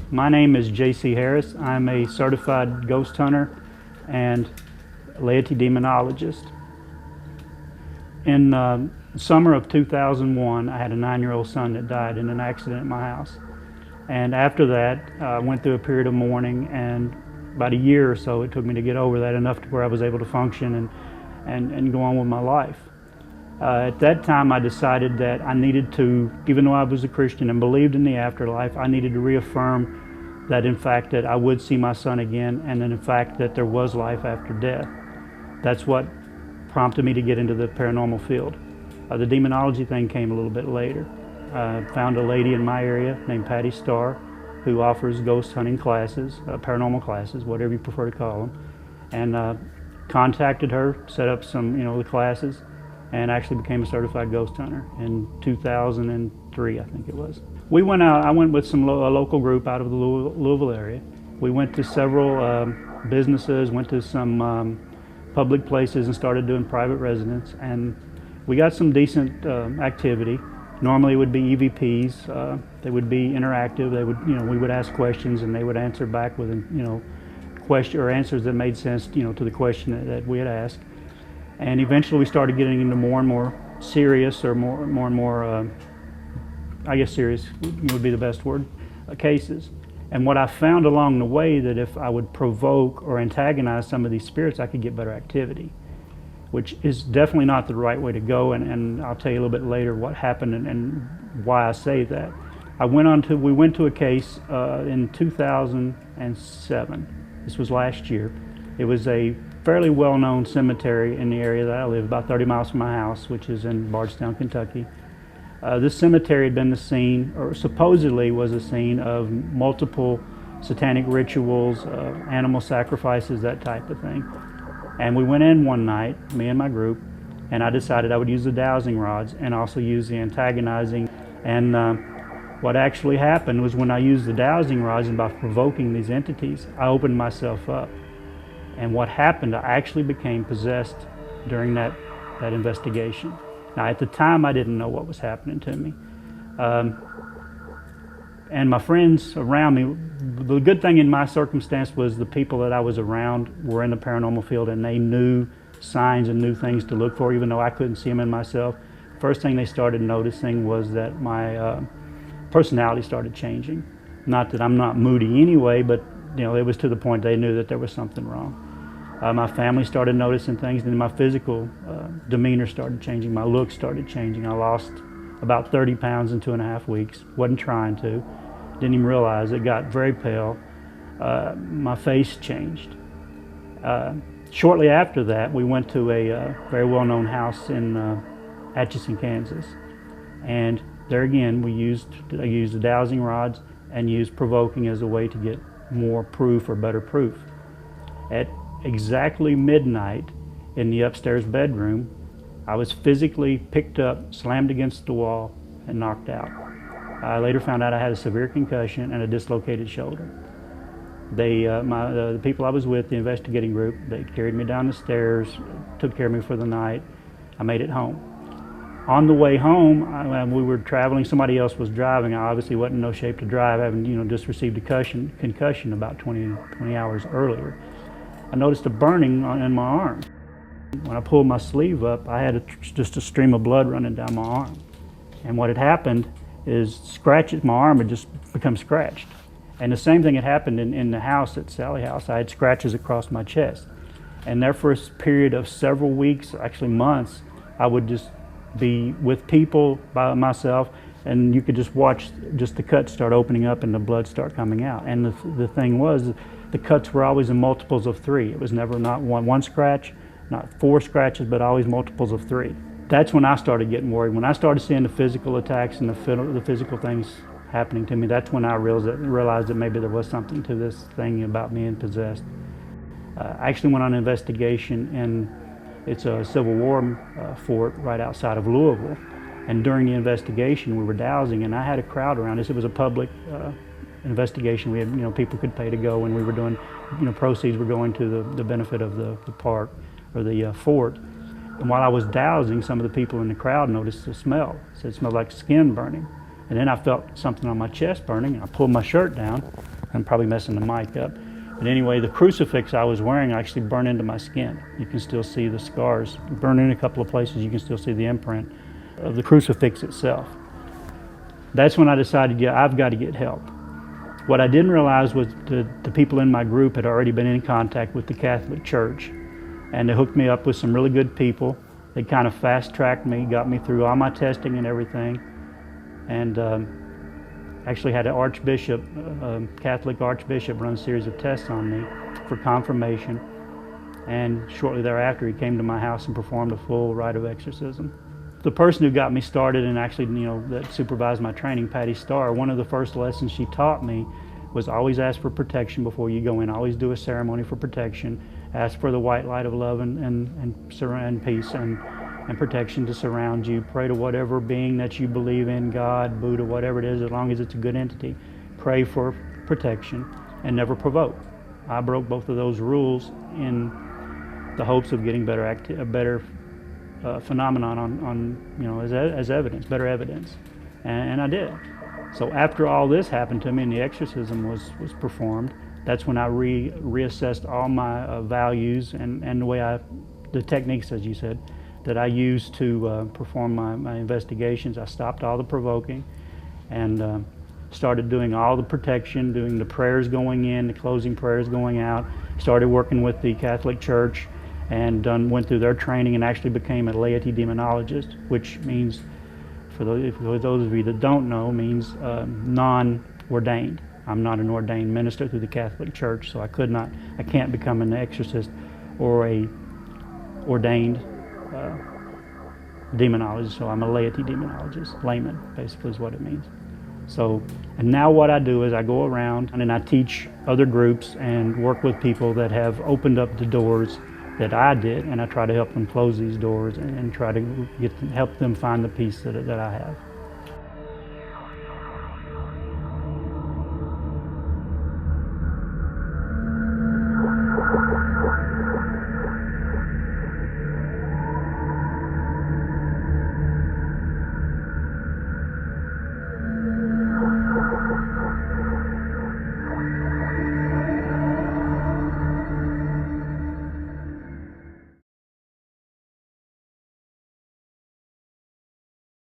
My name is J.C. Harris. I'm a certified ghost hunter and laity demonologist. In summer of 2001, I had a 9-year-old son that died in an accident at my house. And after that, I went through a period of mourning, and about a year or so it took me to get over that, enough to where I was able to function and go on with my life. At that time, I decided that I needed to, even though I was a Christian and believed in the afterlife, I needed to reaffirm that in fact that I would see my son again, and that in fact that there was life after death. That's what prompted me to get into the paranormal field. The demonology thing came a little bit later. I found a lady in my area named Patty Starr who offers ghost hunting classes, paranormal classes, whatever you prefer to call them, and contacted her, set up some, the classes, and actually became a certified ghost hunter in 2003, I think it was. We went out. I went with a local group out of the Louisville area. We went to several businesses, went to some public places, and started doing private residence, and we got some decent activity. Normally it would be EVPs. They would be interactive. They would, we would ask questions and they would answer back with, question or answers that made sense, to the question that we had asked. And eventually we started getting into more and more serious, or more and more, I guess serious would be the best word, cases. And what I found along the way, that if I would provoke or antagonize some of these spirits, I could get better activity, which is definitely not the right way to go. And I'll tell you a little bit later what happened and why I say that. We went to a case in 2007. This was last year. It was a fairly well-known cemetery in the area that I live, about 30 miles from my house, which is in Bardstown, Kentucky. This cemetery had been the scene, or supposedly was the scene, of multiple satanic rituals, animal sacrifices, that type of thing. And we went in one night, me and my group, and I decided I would use the dowsing rods and also use the antagonizing. And what actually happened was, when I used the dowsing rods and by provoking these entities, I opened myself up. And what happened, I actually became possessed during that investigation. Now, at the time, I didn't know what was happening to me. And my friends around me, the good thing in my circumstance was the people that I was around were in the paranormal field, and they knew signs and knew things to look for, even though I couldn't see them in myself. First thing they started noticing was that my personality started changing. Not that I'm not moody anyway, but it was to the point they knew that there was something wrong. My family started noticing things, and my physical demeanor started changing. My look started changing. I lost about 30 pounds in 2.5 weeks. Wasn't trying to. Didn't even realize it. Got very pale. My face changed. Shortly after that, we went to a very well-known house in Atchison, Kansas. And there again, I used the dowsing rods and used provoking as a way to get more proof, or better proof. At exactly midnight, in the upstairs bedroom, I was physically picked up, slammed against the wall, and knocked out. I later found out I had a severe concussion and a dislocated shoulder. The people I was with, the investigating group, they carried me down the stairs, took care of me for the night. I made it home. On the way home, we were traveling. Somebody else was driving. I obviously wasn't in no shape to drive, having just received a concussion about 20 hours earlier. I noticed a burning in my arm. When I pulled my sleeve up, I had just a stream of blood running down my arm. And what had happened is my arm had just become scratched. And the same thing had happened in the house at Sally House. I had scratches across my chest. And there, for a period of several weeks, actually months, I would just be with people by myself, and you could just watch the cuts start opening up and the blood start coming out. And the thing was, the cuts were always in multiples of 3. It was never not one scratch, not 4 scratches, but always multiples of 3. That's when I started getting worried. When I started seeing the physical attacks and the physical things happening to me, that's when I realized that maybe there was something to this thing about being possessed. I actually went on an investigation, and it's a Civil War fort right outside of Louisville. And during the investigation, we were dowsing, and I had a crowd around us. It was a public investigation. We had, people could pay to go, and we were doing, proceeds were going to the benefit of the park, or the fort. And while I was dowsing, some of the people in the crowd noticed the smell. It smelled like skin burning. And then I felt something on my chest burning, and I pulled my shirt down, I'm probably messing the mic up. But anyway, the crucifix I was wearing actually burned into my skin. You can still see the scars. Burned in a couple of places, you can still see the imprint of the crucifix itself. That's when I decided, yeah, I've got to get help. What I didn't realize was the people in my group had already been in contact with the Catholic Church, and they hooked me up with some really good people. They kind of fast-tracked me, got me through all my testing and everything, and actually had an archbishop, Catholic archbishop, run a series of tests on me for confirmation, and shortly thereafter he came to my house and performed a full rite of exorcism. The person who got me started and actually, that supervised my training, Patty Starr, one of the first lessons she taught me was always ask for protection before you go in. Always do a ceremony for protection. Ask for the white light of love and peace and protection to surround you. Pray to whatever being that you believe in, God, Buddha, whatever it is, as long as it's a good entity. Pray for protection and never provoke. I broke both of those rules in the hopes of getting a better phenomenon as evidence, better evidence, and I did. So after all this happened to me and the exorcism was performed, that's when I reassessed all my values and the techniques, as you said, that I used to perform my investigations. I stopped all the provoking and started doing all the protection, doing the prayers going in, the closing prayers going out, started working with the Catholic Church and went through their training and actually became a laity demonologist, which means, for those of you that don't know, means non-ordained. I'm not an ordained minister through the Catholic Church, so I can't become an exorcist or a ordained demonologist, so I'm a laity demonologist. Layman, basically, is what it means. So, and now what I do is I go around and I teach other groups and work with people that have opened up the doors that I did, and I try to help them close these doors and try to help them find the peace that I have.